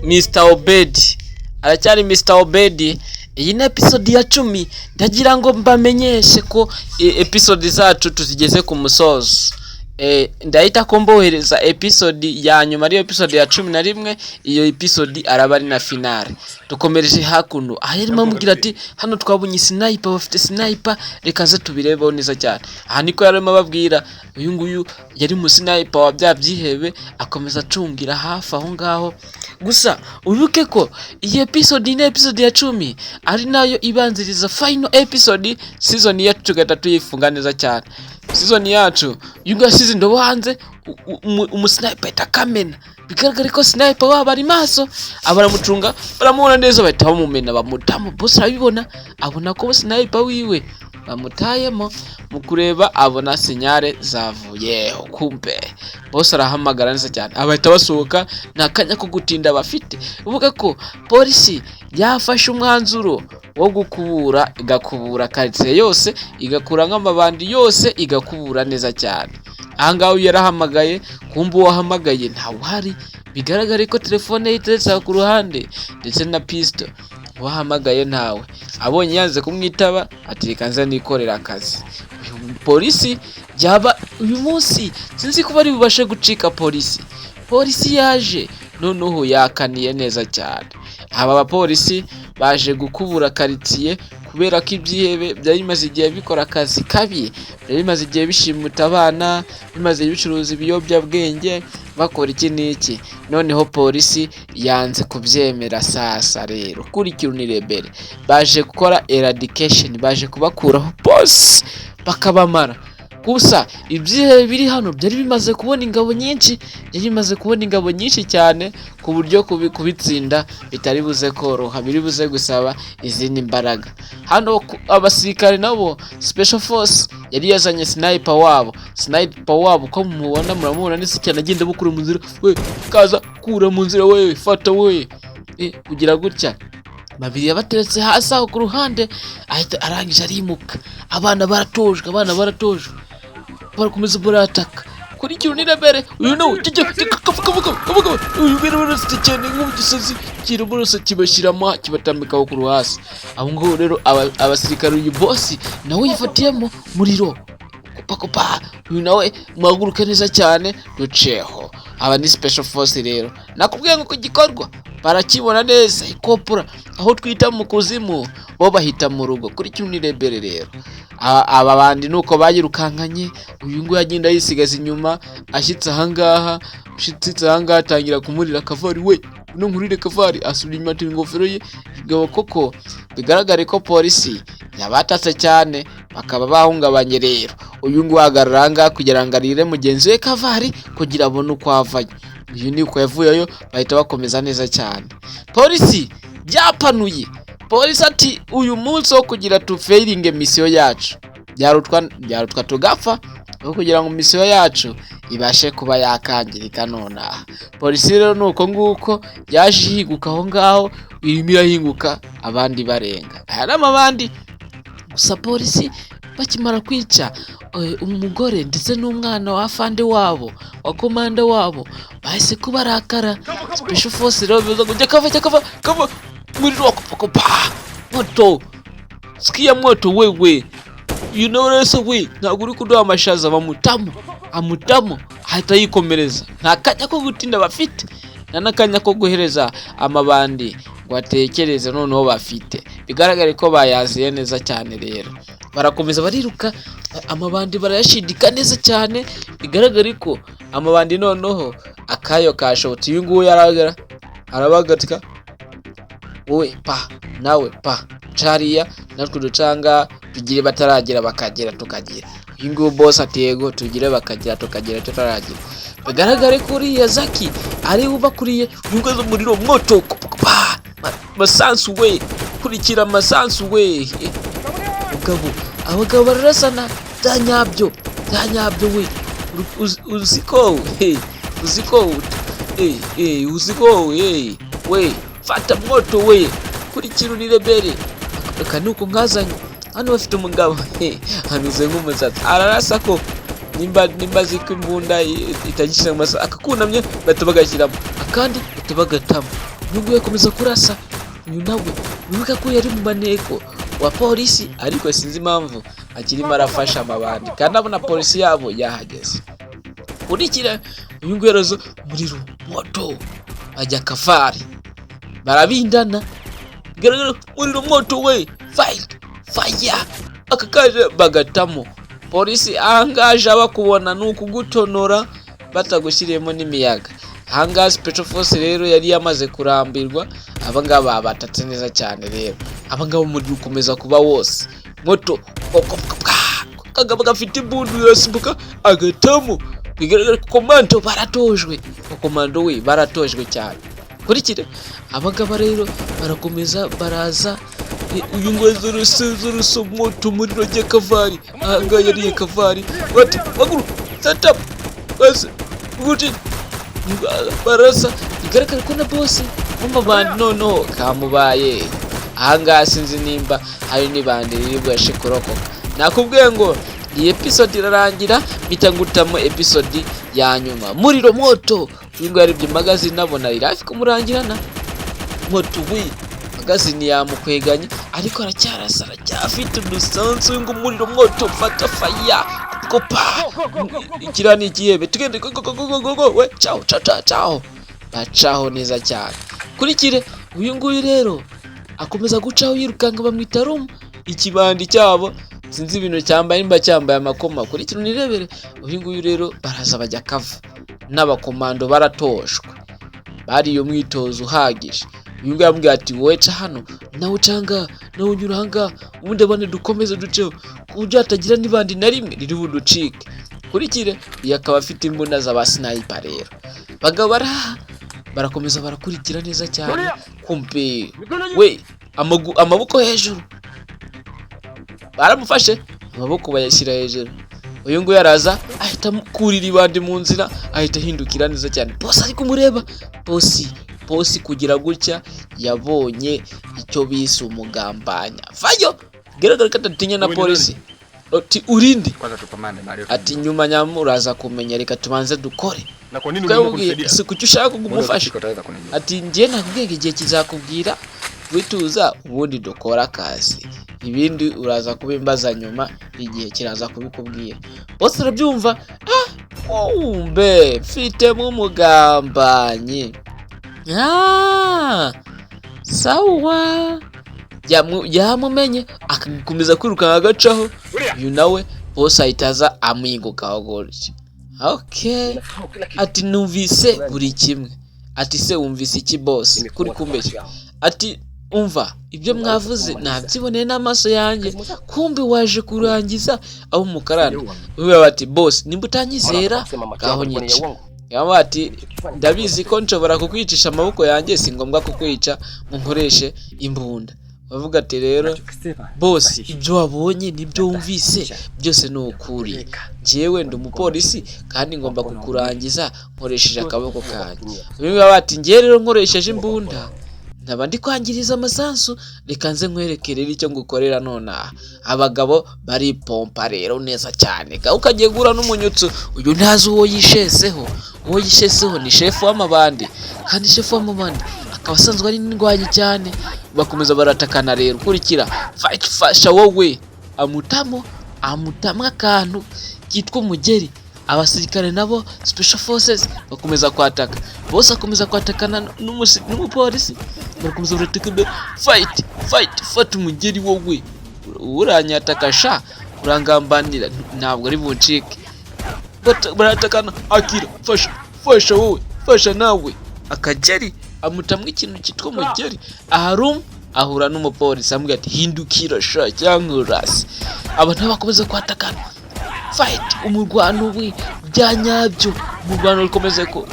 Mr Obedi aracyari Mr Obedi. Iyi ni episode ya 10 ndagira ngo mbamenyeshe ko episode zacu tuzigeze ku musozo. Ndahita ko mbohereza episode ya nyuma ari episode ya 11. Iyo episode araba ari na finale. Dukomereje hakuno ahirimo mugira ati hano twabunye sniper, bafite sniper, reka ze tubirebeho neza cyane. Aha niko yarimo babwira uyu nguyu yari mu sniper wa byihebe akomeza acungira hafi aho ngaho. Gusa uruke ko iyi episode ni episode ya 10 ari nayo ibanziriza final episode season ya 3 yifunga neza cyane. Season yacu yuga season ndo hanze umusniper itakamena, bigaragara ko sniper waba ari maso abaramucunga baramubona neza bahita bamumena bamutamo. Boss arabibona abona ko sniper wiwe bamutayemo mu kureba abona sinyare zavuyeho. Kumbe boss arahamagara neza cyane abahita basohoka nta kanya ko gutinda bafite. Uvuga ko polisi yafashe umwanzuro wo gukubura, igakubura quartier yose, igakura nk'amabandi yose, igakubura neza cyane. Ahangaho yarahamagaye, kumbe wahamagaye nta uhari, bigaragara ko telefone yiteretse ku ruhande ndetse na pistol. Wahamagaye ntawe, abonye yanze kumwitaba ati kanza nikorera akazi. Polisi byaba uyu munsi sinzi ko bari bubashe gucika polisi. Polisi yaje noneho yakaniye neza cyane. Aba bapolisi baje gukubura quartier kubera ko ibyihebe byari bimaze igihe bikora akazi kabi, byari bimaze igihe bishimuta abana, bimaze bicuruza ibiyobyabwenge, bakora iki niki. Noneho polisi yanze kubyemera. Sasa rero kurikira unirebere baje gukora eradication, baje kubakuraho boss bakabamara. Gusa ibyihebe biri hano byari bimaze kubona ingabo nyinshi, byari bimaze kubona ingabo nyinshi cyane ku buryo kubitsinda bitari buze koroha, biri buze gusaba izindi mbaraga. Hano abasirikare nabo special force yari yazanye sniper wabo ko mubona muramubona nese cyane agenda bukura mu nzira, we kaza kura mu nzira, we fata we kugira gutya. Babiri yabateretse hasi aho ku ruhande ahita arangije arimuka. Abana baratojwe barakomeza burataka kuri kintu nirebere. Uyu no kavuga uyu bero barasite cyane nk'ugisozi kirumurose kibashirama kibatambika ku ruhasi. Aho ngo rero abasirikare uyu boss nawe yifatiyemo muriro kopa. Uyu nawe muhaguruke neza cyane duceho. Aba ni special force rero nakubwiye ngo kugikorwa barakibona neza ikopura aho twita mu kuzimu bo bahita mu rugo. Kuri kintu nirebere rero aba bandi nuko bayirukankanye. Uyu ngo yagenda yisigaza inyuma, ashitse ahangaha atangira kumurira kavari, we no nkurire kavari asubira inyuma ingofero ye igabo. Koko bigaragare ko polisi yabatatse cyane bakaba bahungabanye. Rero uyu ngo agaranga kugira ngo arire mugenzi we kavari kugira abone uko avayo. Uyu niko yavuyeyo bahita bakomeza neza cyane. Polisi byapanuye. Polisi ati uyu munsi wo kugira tu failing mission yacu byarutwa tugapfa, aho kugira ngo mission yacu ibashe kuba yakangirika nonaha. Polisi rero nuko nguko yaje higuka aho ngaho, irimo irahinguka abandi barenga. Aya n'amabandi gusa polisi bakimara kwica umugore ndetse n'umwana wa afande wabo wa komanda wabo bahise kubarakara. Special force rero biza kujya kava muri roko moto sikia moto wewe, you know rese we ntabwo uri kuduha amashaza amutamo ahita yikomereza. Nta kanya ko gutinda bafite, n'akanya ko guhereza amabandi ngo atekereze noneho bafite. Bigaragare ko bayaziye neza cyane. Rero barakomeza bariruka, amabandi barayashidika neza cyane. Bigaragare ko amabandi noneho akayo kashobotse. Uyu nguyu arabagatika, wowe nawe chariya natwe ducanga tugire bataragera bakagera tukagira. Uyu nguyu boss atego tugire bakagera tukagera tutaragira. Bigaragare ko uriya Zaki ari ubakuriye yugazo muriro moto masansu we kurikira masansu we. Abagabo barasana byanyabyo we uziko we fata moto we kurikira unirebere. Kanuko nkazanye hano bafite umugabo hanuze nk'umusatsi ararasa ko nimba ziko imbunda itagisha amasa akakunamye batabagashyiramo akandi batabagatamo. uyu nguyu akomeza kurasa. Uyu nawe wibuka ko yari mu maneko wa polisi, ariko sinzi impamvu akirimo arafasha amabandi kandi abona polisi yabo yahageze. Kurikira uyu nguyu yarazo umuriro moto ajya kafari barabindana, bigaragara umuriro moto we fire akakaje bagatamo. Polisi ahangaje abakubona nukugutonora batagushyiriyemo n'imiyaga. Ahangaha Special Force rero yari yamaze kurambirwa, abangaba batatse neza cyane rero. Abangaba umuriro ukomeza kuba wose, moto kagaba gafite imbundu yasimbuka agatamo. Bigaragara ko komando baratojwe, komando we baratojwe cyane. Kurikire abagaba rero barakomeza baraza. Uyu ngozo ruso moto umuriro jye kavari. Ahanga yari kavari bati baguru setup base ubuti barasa. Bigaragara ko na boss umubandi no kamubaye. Ahanga sinzi nimba hari nibandi ribwo yashikorokoka. Nakubwiye ngo iyi episode irarangira bitangutamo episode ya nyuma. Muriro moto uyu ngo yaribye magazine nabona irafi kumurangirana. Moto we magazine yamukweganye ariko aracyarasara cyafite udusanzu ngo muriro moto fata fire kopa. Ikirani kiyebe tugende go we ciao bacaho neza cyane. Kurikire uyu nguyu rero akomeza gucaho yirukanga bamwita Rum. Ikibandi cyabo sinzi ibintu cyambaye nimba cyambaye amakoma. Kurikira nirebere uyu nguyu rero baraza bajya kava n'abakomando baratoshwe, bari iyo mwitozo uhagije. Uyu nguyu yambwiye ati wowe ca hano nawe ucanga nawe unyura hanga ubundi abane dukomeze duceho kuburyo hatagira n'ibandi na rimwe riri buducike. Kurikire yakaba afite imbunda z'aba sniper rero. Bagabo barakomeza barakurikira neza cyane. Kumpe we amaboko hejuru baramufashe, amaboko bayashyira hejuru. Uyu nguyu araza ahita kurira ibandi mu nzira, ahita hindukira neza cyane. Boss ari kumureba. Boss kugira gutya yabonye icyo bise umugambanya. Vayo geragara katatinya na polisi. Ati urinde ati nyuma nyamuraza kumenya reka tubanze dukore. Na kwa nini unamufasha? Si kuki ushaka kumufasha. Ati ngiye nakubwiye igihe kizakubwira wituza ubundi dukora akazi, ibindi uraza kubimbaza nyuma igihe kiraza kubikubwira. Bose arabyumva. Umbe mfite mu mugambanyi. Sawa yamumenye akakomeza kwiruka agacaho. Uyu nawe boss ahitaza amwinguka gutya. Okay ati numvise buri kimwe. Ati se wumvise iki boss kuri kumbeshya? Ati umva ibyo mwavuze nabyiboneye n'amaso yanjye, kumbi waje kurangiza abo mukarana. Uyu bati boss nimba utanyizera gaho nyica. Yaba ati ndabizi ko nshobora kukwicisha amaboko yanjye, si ngombwa kukwica nkoreshe imbunda. Bavuga ati rero boss ibyo wabonye nibyo wumvise byose ni ukuri. Jewe ndi umupolisi kandi ngomba kukurangiza nkoresheje akaboko kanjye. Uyu bati ngiye rero nkoresheje imbunda ndaba ndi kwangiriza amasansu, reka nze nkwerekere icyo ngukorera nona. Abagabo bari pompa rero neza cyane. Ukagiye gura n'umunyutsu. Uyu ntazi uwo yisheseho. Uwo yisheseho ni chef w'amabandi, kandi chef w'amabandi akaba asanzwe ari n'indwanyi cyane. Bakomeza baratakana rero. Kurikira fight fasha wowe amutamo akantu kitwa umugeri. Abasirikare nabo Special Forces bakomeza kwataka. Bose akomeza kwatakana n'umupolisi. Bakomeza baratakana fight fata umugeri wowe uranyatakasha urangambanira ntabwo ari buncike. Baratakana akira fasha wowe fasha nawe. Akageri amutamwe ikintu kitwa umugeri. Aharum ahura n'umupolisi amubwira ati hindukira sha cyangwa urasi. Abantu bakomeza kwatakana fight umurwano we byanyabyo. Umurwano ukomeze ko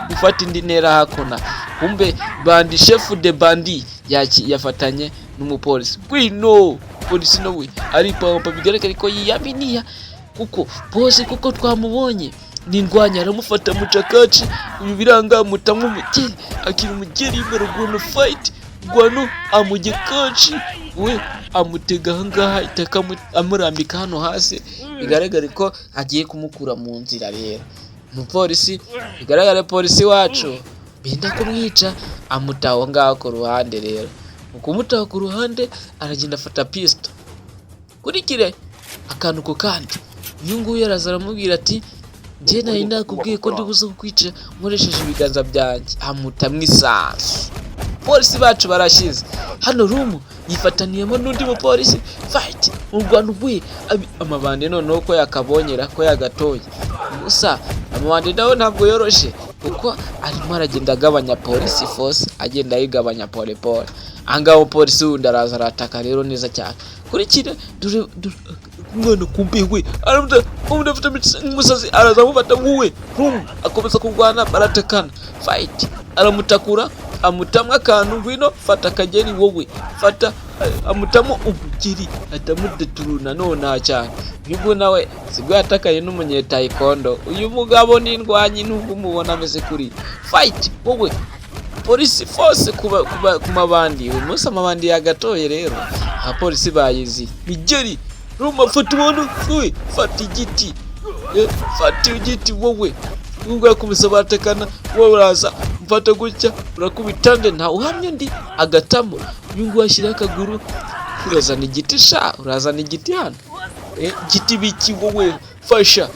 gufata indi ntera hakona. Kumbe bandi chef de bandi yafatanye n'umupolisi. Gwino polisi no we ari pampa. Bigaragara ko yiyaminiya kuko boss kuko twamubonye n'indwanya aramufata mucakaci. Uyu biranga mutamwe umugeri akiri umugeri barugona fight gwano amugekaci we amutega hangaha itaka amurambika hano hasi. Bigaragara ko agiye kumukura mu nzira rero umupolisi. Bigaragara polisi wacu benda kumwica, amutaho ngaho ku ruhande rero. Mu kumutaho ku ruhande aragenda afata pisto. Kurikire akantu ko kandi uyu nguyu araza aramubwira ati njye nari nakubwiye ko ndi buze kukwica nkoresheje ibiganza byanjye. Amutamwe isasu. Polisi bacu barashize. Hano Rumu yifataniyemo n'undi mupolisi fight mu Rwanda ubuye amabande noneho ko yakabonyera ko yagatoye. Gusa amabande nawe ntabwo yoroshe kuko arimo aragenda agabanya polisi force, agenda yigabanya pole pole. Angaho polisi wundi araza arataka rero neza cyane. Kurikira mwana kumbiwe aramuda afite umusazi araza amufata nguwe Rumu akomeza kurwana baratekana fight aramutakura amutamwa akantu ngwino fata kageri wowe fata amutamo ubugiri atamudeturuna none cyane. Yugo nawe sigwe atakaye n'umunye taekwondo. Uyu mugabo ni ndwanyi nubwo mubona ameze kuri fight wowe polisi force kumabandi. Uyu munsi amabandi yagatoye rero apolisi bayizi Migeri Rumu afata umuntu wowe fata igiti fata igiti wowe ubwo yakomeza batekana wowe uraza mfata gutya urakubitande nta uhamye ndi agatamo. Uyu nguyu ashyira akaguru urazana igiti sha urazana igiti hano giti biki wowe fasha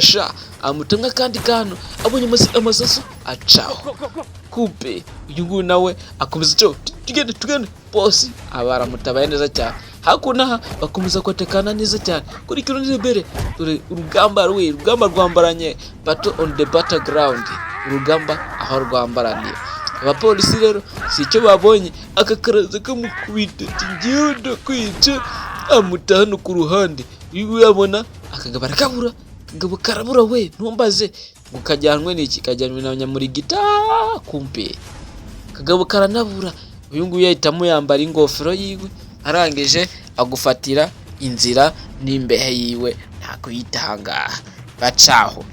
sha amutamwa kandi kano abonye amasasu acaho kupe. Uyu nguyu nawe akomeza cyo tugende boss abaramutabaye neza cyane. Hakuna bakomeza kwatekana neza cyane. Kuri kino nibere urugamba rwambaranye battle on the battleground. Urugamba aho rwambaraniye. Abapolisi rero si icyo babonye akakaraza kamukubita tingiyo kwica amutahano ku ruhande. Uyu yabona akagaba rakabura kagabo karabura we ntumbaze gukajyanwe n'iki kajyanwe na Nyamurigita kumpe kagabo karanabura. Uyu nguyu yahitamo yambara ingofero yiwe arangije agufatira inzira n'imbehe yiwe ntakuyitanga bacaho.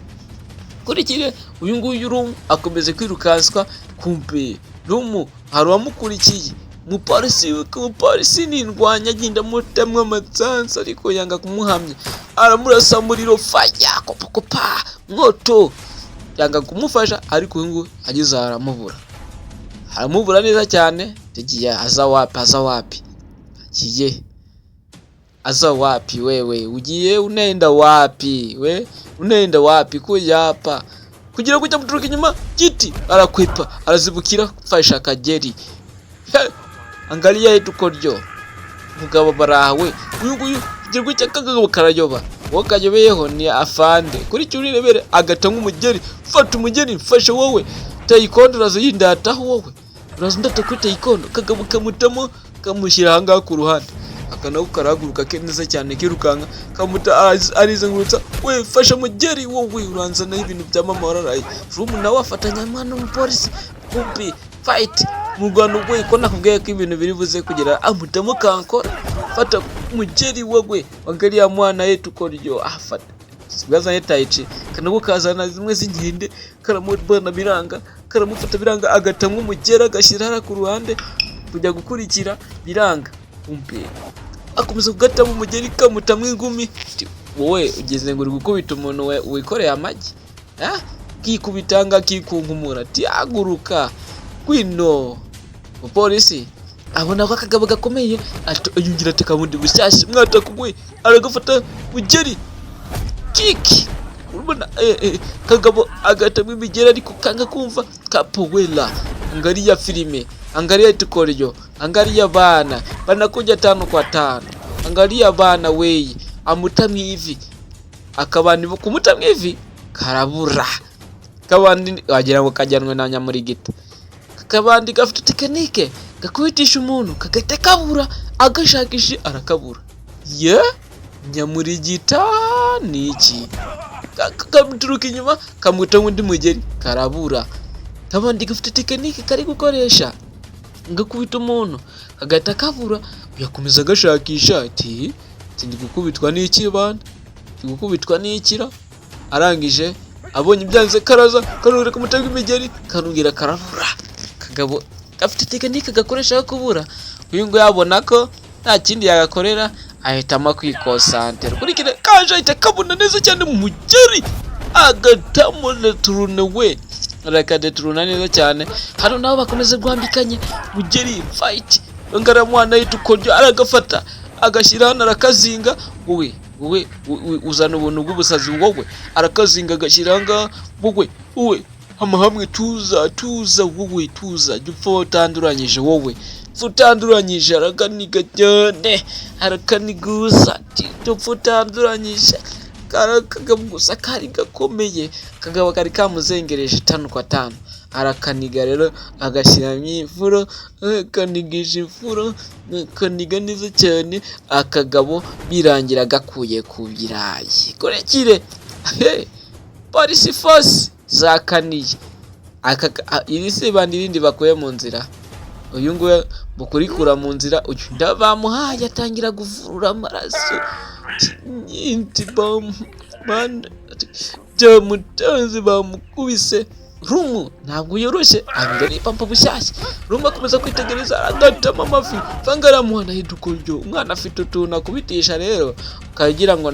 Kurikire uyu nguyu Rumu akomeze kwirukanswa kumpe Rumu haruwamukurikiye umupolisi n'indwanya agenda mutamwe amatsansa ariko yanga kumuhamya aramurasa muriro faya kopa mwoto yanga kumufasha ariko uyu nguyu ageze aramubura neza cyane. Tugiye aza wapi aza wapi wewe ugiye unaenda wapi kujapa kugira kujya muturuka inyuma giti arakwepa arazibukira fasha kageri angalia yetu koryo mugabo barawe uyu nguyu kugira gutya kagabo karayoba wowe kayobeyeho ni afande. Kuri cyo urebere agatanga umugeri fata umugeri fasha wowe taekwondo urazo yindataho wowe urazo ndata kuri taekwondo kagabo kamutamo kamushyira hanga ku ruhande akanaho karaguruka keneza cyane kirukanka kamuta arizengurutsa we fasha mugeri wowe uranzana ibintu by'amamarayi. Rumu nawe afatanya mwana umupolisi kumpi fight mu Rwanda ubwo ko nakubwiye ko ibintu biri buze kugira amutamo kankora fata mugeri wowe wangariya mwana yetu koryo afata sigazanye taichi kanago kazana zimwe z'inkinde karamubana biranga karamufata biranga agatamwa umugera agashyira ku ruhande kujya gukurikira biranga kumpe akomeza kugatamo umugeri kamutamwe ingumi. Wowe ugeze ngo uri gukubita umuntu we wikoreye amagi kikubitanga kikunkumura ati aguruka kwino. Polisi abona ko akagabo gakomeye ayungira atakabundi bushyashya mwatakugwe aragafata mugeri kiki urubona kagabo agatamwe imigeri ariko kanga kumva kapowela. Angalia filime angalia tukoryo angalia bana kujya 5 kwa 5 angalia bana weyi amutamwe hivi akabandi kumutamwe hivi karabura kabandi wagira ngo kajyanwe na Nyamurigita kakabandi gafite tekinike gakwitisha umuntu kagate kabura agashakisha arakabura Nyamurigita niki kamuturuka inyuma kamutamo undi mugeri karabura kabandi gafite tekinike kari gukoresha ngakubita umuntu kagata kabura yakomeza gashakisha ati ndi gukubitwa n'iki bana ndi gukubitwa n'ikira arangije abonye ibyanze karaza kanurira kumutega imigeri kanubwira karabura kagabo gafite tekinike gakoresha kubura. Uyu ngo yabona ko nta kindi yagakorera ahitamo kwikosantera kuri kire kaje ahita kabona neza cyane mu mugeri agatamo deturune we arakadeturuna neza cyane. Hano nabo bakomeze guhambikanye Mugeri fight ngaramwana yitukoryo aragafata agashyira hano arakazinga. wowe uzana ubuntu bw'ubusazi wowe arakazinga agashyira nga wowe hamwe tuza wowe tuza jupfa utanduranyije wowe futanduranyije arakaniga cyane arakanigusa jupfa utanduranyije karakagusa kari gakomeye kagaba kari kamuzengereje 5 kwa 5 arakaniga rero agashyira myifuro kanigisha ifuro kaniga neza cyane akagabo birangira gakuye ku birayi korekire polisi force zakaniye irisi bandi bindi bakoye mu nzira. Uyu nguye bukurikura mu nzira uyu ndabamuhaye atangira guvurura amaraso inti bam man jamutanze bamukubise. Rumu ntabwo yoroshye angari pampa bushyashya. Rumu akomeza kwitegereza agatama amafi fangaramuhana hidukuryo umwana afite utuna kubitisha rero ukagira ngo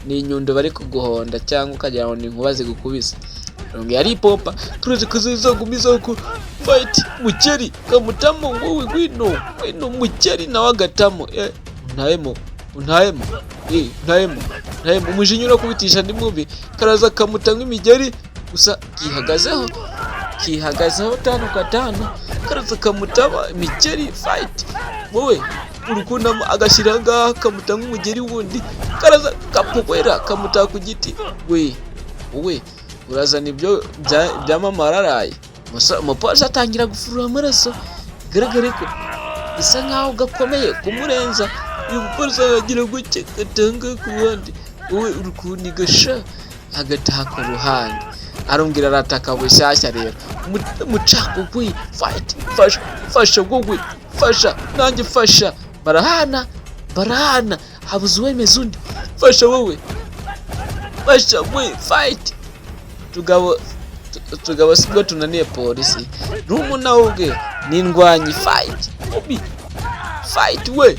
ni inyundo bari kuguhonda cyangwa ukagira ngo ni inkuba zigukubise. Ronge yari pompa tureze kuzizogumiza ko fight Mugeri kamutamo wowe gwino Mugeri nawe agatamo untayemo umujinyura kubitisha ndi mubi karaza kamutanga imigeri gusa kihagazeho 5 kwa 5 karaza kamutaba Mugeri fight wowe urukundamo agashyira ngaha kamutanga umugeri wundi karaza kapokwera kamutaka ku giti. wowe urazana ibyo byamamararaye umupolisi atangira gufurura amaraso bigaragare ko bisa nkaho gakomeye kumurenza. uyu mupolisi agira guke gatanga ku ruhande wowe urukunigasha agataha ku ruhande arongera arataka bushyashya rero mucako we fight fasha wowe fasha nanjye fasha barahana habuze uwemeza undi fasha wowe fasha we fight tugabo sibwo tunaniye polisi. Rumu nawe ubwe nindwanyi fight we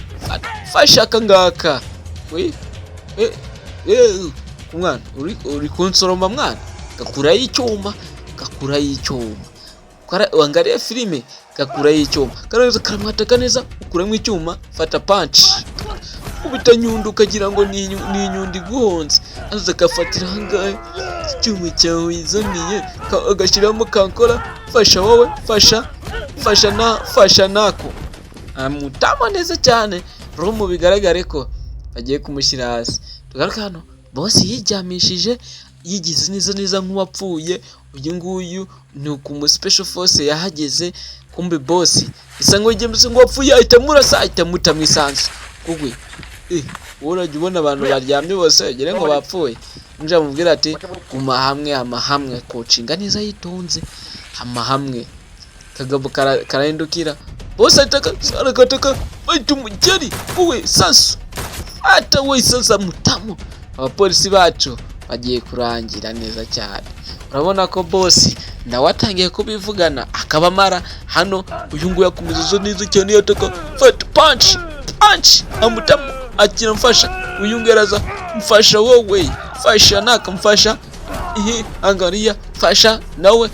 fasha kangaka we umwana uri kunsoroma mwana gakura y'icyuma wangariye filime gakura y'icyuma karaza karamwataka neza ukuramo icyuma fata punch ubita nyundo ukagira ngo ni inyundi guhonze aza kafatira hangaye icyuma cyawe yizaniye agashyiramo kankora fasha wowe fasha nako amutama neza cyane. Rumu bigaragare ko bagiye kumushyira hasi. Tugaruka hano boss yijyamishije yigize neza nk'uwapfuye. Uyu nguyu ni uku special force yahageze kumbe boss isa ngo yigembese ngo wapfuye ahita murasa ahita muta mwisanzu kugwe. Urajya ubona abantu baryamye bose agire ngo bapfuye nje mubwira ati guma hamwe coachinga neza yitonze hamwe kagabo karahindukira boss arakataka baitu Mugeri uwe sasu ata we sasa mutamo. Abapolisi bacu bagiye kurangira neza cyane. Urabona ko boss nawe atangiye kubivugana akabamara hano. Uyu nguyu yakomeje neza cyane yataka fat punch amutamo akira mfasha. Uyu nguyu araza mfasha wowe fasha naka mfasha angariya fasha nawe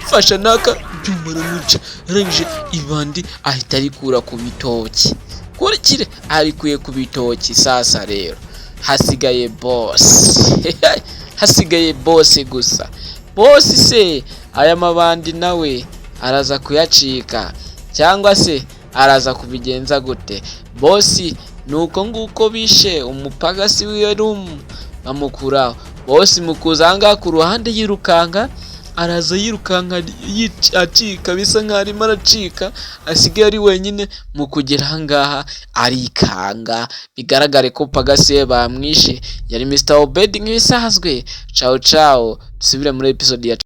fasha naka byumuramuca rangije ibandi ahita arikura ku bitoki kurikire arikuye ku bitoki. Sasa rero hasigaye boss gusa. Boss se aya mabandi nawe araza kuyacika cyangwa se araza kubigenza gute? Boss nuko nguko bishe umupagasi wiwe Rumu bamukuraho. Boss mukuzanga ku ruhande yirukanka araza yirukanka acika bisa nk'ari maracika asigaye ari wenyine mu kugera hangaha arikanga. Bigaragare ko pagasi bamwishe. Yari Mr. Obedi nk'ibisazwe. Ciao tusubire muri episode ya